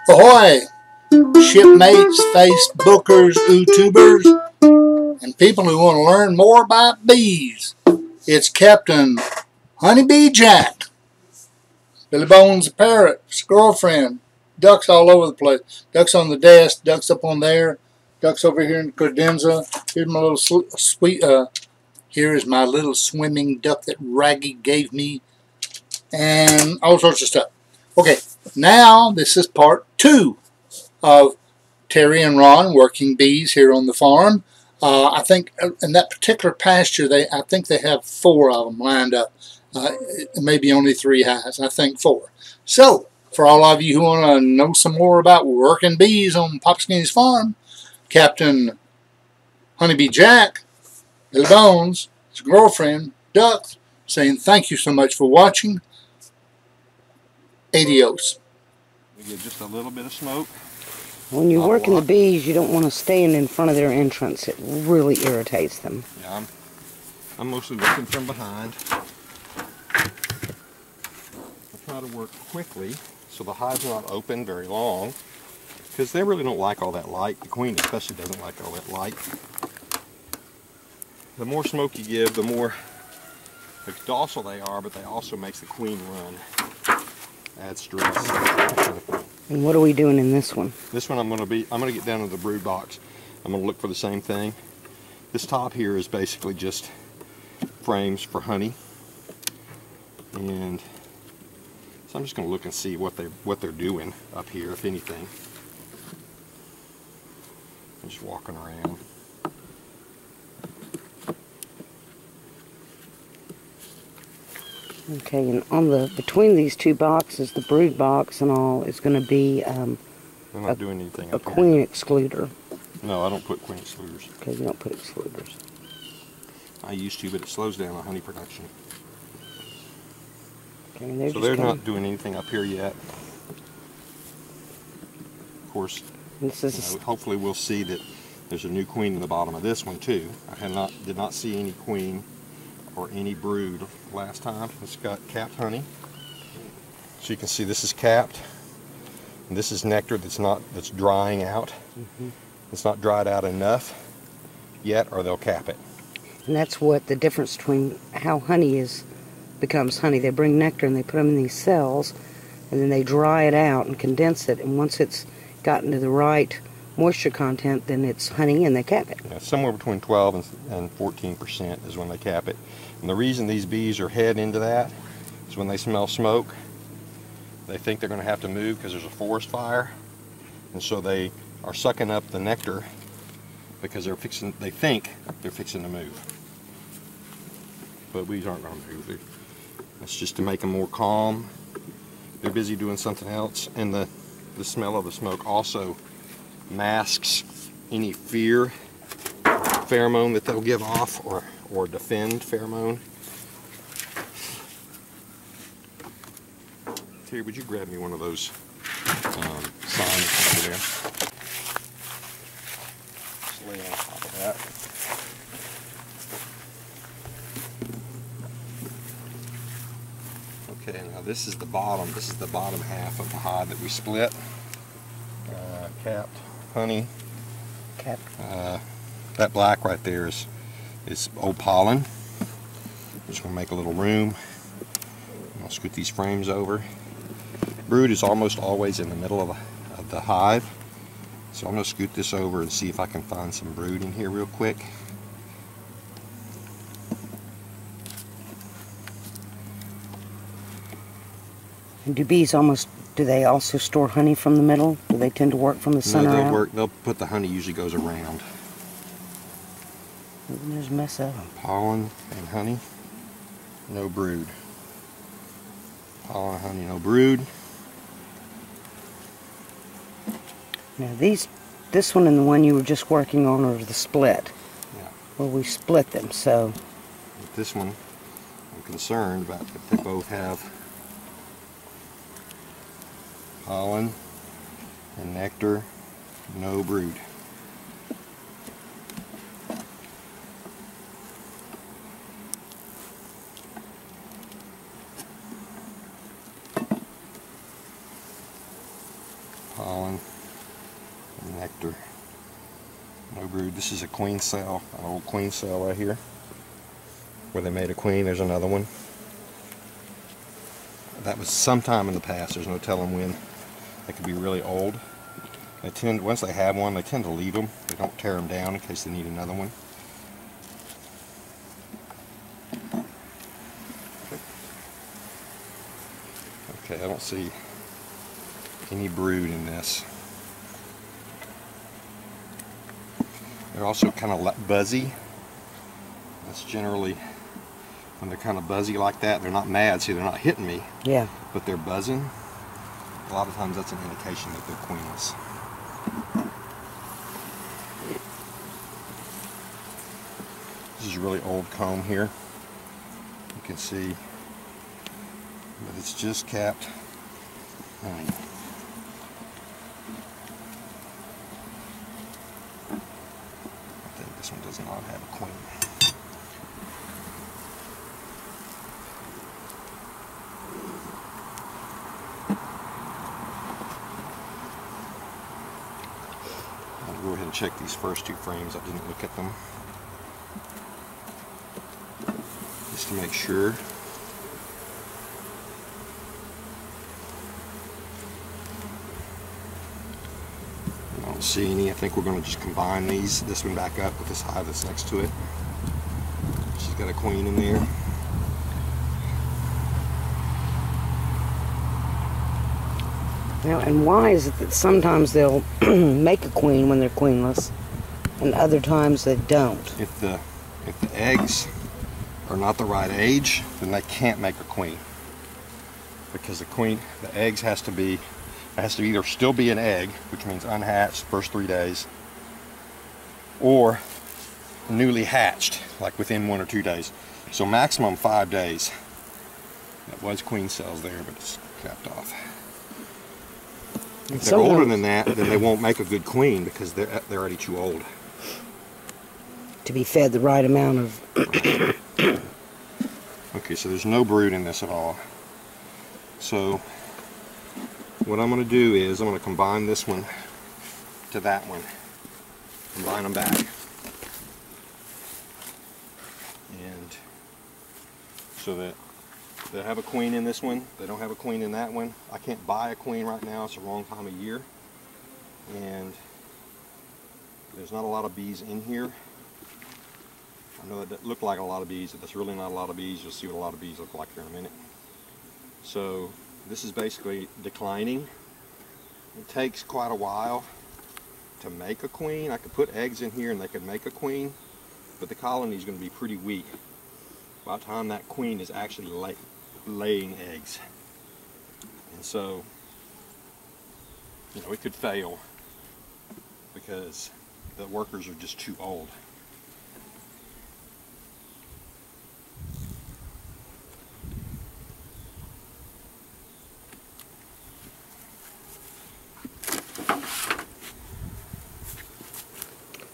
Ahoy! Shipmates, Facebookers, YouTubers, and people who want to learn more about bees. It's Captain Honeybee Jack. Billy Bones the parrot, his girlfriend, ducks all over the place. Ducks on the desk, ducks up on there, ducks over here in the credenza. Here's my little here is my little swimming duck that Raggy gave me, and all sorts of stuff. Okay, now this is part 2 of Terry and Ron working bees here on the farm. I think in that particular pasture, I think they have 4 of them lined up. Maybe only 3 hives. I think 4. So, for all of you who want to know some more about working bees on Poppa Skinny's farm, Captain Honeybee Jack, Billy Bones, his girlfriend, Duck, saying thank you so much for watching. Adios. We get just a little bit of smoke. When you're working the bees, you don't want to stand in front of their entrance. It really irritates them. Yeah, I'm mostly working from behind. I try to work quickly so the hive's not open very long, because they really don't like all that light. The queen especially doesn't like all that light. The more smoke you give, the more docile they are, but they also makes the queen run. Add stress. And what are we doing in this one? This one I'm going to get down to the brood box. I'm going to look for the same thing. This top here is basically just frames for honey, and so I'm just going to look and see what they're doing up here, if anything. I'm just walking around. Okay, and on between these 2 boxes, the brood box and all, is going to be They're not doing anything a queen excluder. No, I don't put queen excluders. Okay, you don't put excluders. I used to, but it slows down the honey production. Okay, and so they're not doing anything up here yet. Of course, this is hopefully we'll see that there's a new queen in the bottom of this one too. I did not see any queen or any brood last time. It's got capped honey. So you can see this is capped. And this is nectar that's drying out. It's not dried out enough yet, or they'll cap it. And that's what the difference between how honey becomes honey. They bring nectar and they put them in these cells, and then they dry it out and condense it, and once it's gotten to the right moisture content, then it's honey, and they cap it. Yeah, somewhere between 12 and 14% is when they cap it. And the reason these bees are head into that is when they smell smoke, they think they're going to have to move because there's a forest fire, and so they are sucking up the nectar because they think they're fixing to move. But bees aren't going to move. It's just to make them more calm. They're busy doing something else, and the smell of the smoke also masks any fear pheromone that they'll give off, or defend pheromone. Terry, would you grab me one of those signs over there? Just lay on top of that. Okay, now this is the bottom. This is the bottom half of the hive that we split. Capped honey. Capped. That black right there is old pollen. I'm just going to make a little room. I'll scoot these frames over. Brood is almost always in the middle of the hive. So I'm going to scoot this over and see if I can find some brood in here real quick. And do bees do they also store honey from the middle? Do they tend to work from the center out? No, they'll put the honey usually goes around. There's a mess of them. Pollen and honey, no brood. Pollen, honey, no brood. Now this one and the one you were just working on are the split. Yeah. Well, we split them, so. With this one, I'm concerned about if they both have pollen and nectar, no brood. pollen This is a queen cell, an old queen cell right here, where they made a queen. There's another one. That was sometime in the past. There's no telling when. They could be really old. They tend, once they have one, they tend to leave them. They don't tear them down in case they need another one. Okay, I don't see any brood in this. They're also kind of buzzy. That's generally, when they're kind of buzzy like that, they're not mad. See, they're not hitting me. Yeah. But they're buzzing. A lot of times that's an indication that they're queenless. This is a really old comb here. You can see that it's just capped honey. I think this one does not have a queen. I'll go ahead and check these first two frames. I didn't look at them, just to make sure. I don't see any. I think we're going to just combine this one back up with this hive that's next to it. She's got a queen in there. Now, and why is it that sometimes they'll make a queen when they're queenless, and other times they don't? If the eggs are not the right age, then they can't make a queen, because the eggs has to either still be an egg, which means unhatched first 3 days, or newly hatched, like within 1 or 2 days. So maximum 5 days. That was queen cells there, but it's capped off. If they're older than that, then they won't make a good queen because they're already too old to be fed the right amount of. Okay, so there's no brood in this at all. So what I'm going to do is I'm going to combine this one to that one. Combine them back. And so that they have a queen in this one, they don't have a queen in that one. I can't buy a queen right now, it's the wrong time of year. And there's not a lot of bees in here. I know that looked like a lot of bees, but that's really not a lot of bees. You'll see what a lot of bees look like here in a minute. So this is basically declining. It takes quite a while to make a queen. I could put eggs in here and they could make a queen, but the colony is going to be pretty weak by the time that queen is actually laying eggs. And so, you know, it could fail because the workers are just too old.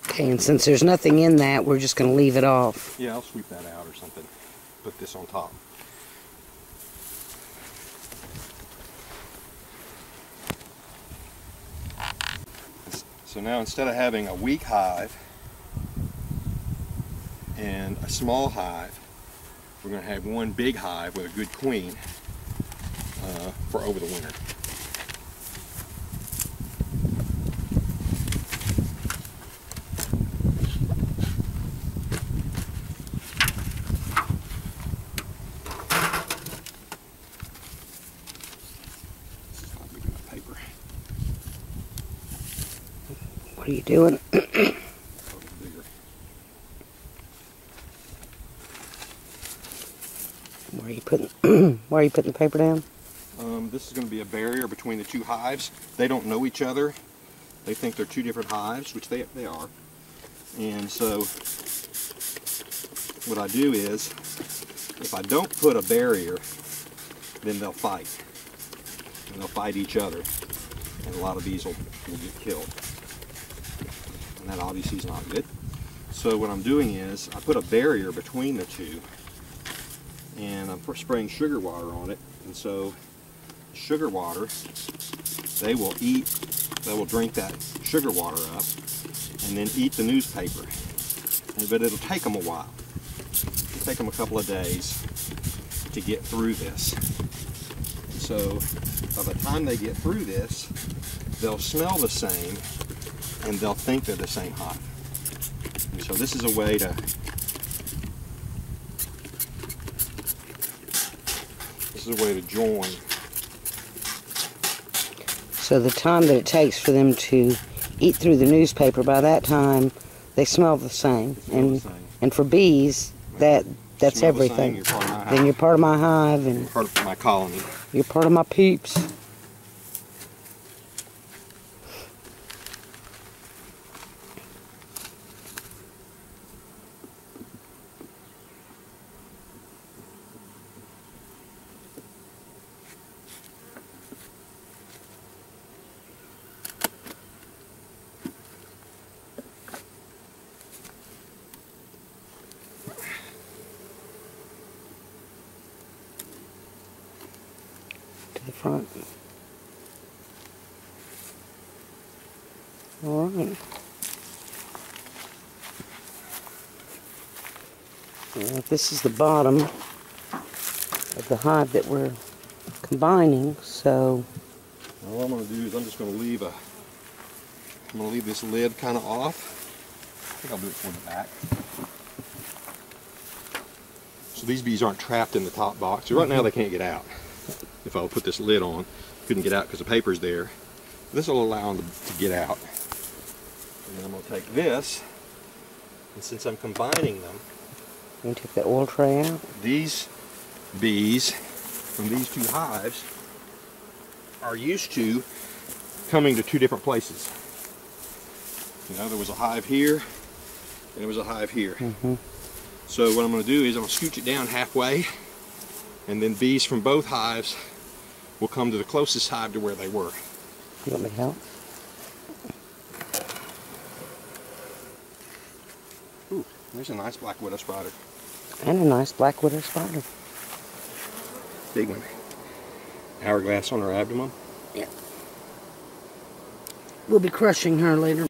Okay, and since there's nothing in that, we're just going to leave it off. Yeah, I'll sweep that out or something. Put this on top. So now instead of having a weak hive and a small hive, we're going to have one big hive with a good queen for over the winter. What are you doing? Why are you putting the paper down? This is going to be a barrier between the two hives. They don't know each other. They think they're two different hives, which they are. And so what I do is, if I don't put a barrier, then they'll fight. And they'll fight each other. And a lot of bees will get killed. And that obviously is not good. So what I'm doing is, I put a barrier between the two, and I'm spraying sugar water on it. And so sugar water, they will drink that sugar water up, and then eat the newspaper. But it'll take them a while. It'll take them a couple of days to get through this. So by the time they get through this, they'll smell the same and they'll think they're the same hive. And so this is a way to join. So the time that it takes for them to eat through the newspaper, by that time they smell the same. And for bees, that's everything. Then you're part of my hive, and you're part of my colony. You're part of my peeps. To the front. All right. Well, this is the bottom of the hive that we're combining, so All I'm going to do is I'm just going to leave this lid kind of off. I think I'll do it toward the back. So these bees aren't trapped in the top box. So right now they can't get out. If I'll put this lid on, couldn't get out because the paper's there. This will allow them to get out. And then I'm going to take this, and since I'm combining them, you take the oil tray out. These bees from these two hives are used to coming to two different places. You know, there was a hive here, and there was a hive here. So what I'm going to do is I'm going to scooch it down halfway, and then bees from both hives will come to the closest hive to where they were. You want me to help? Ooh, there's a nice black widow spider. And a nice black widow spider. Big one. Hourglass on her abdomen. Yeah. We'll be crushing her later.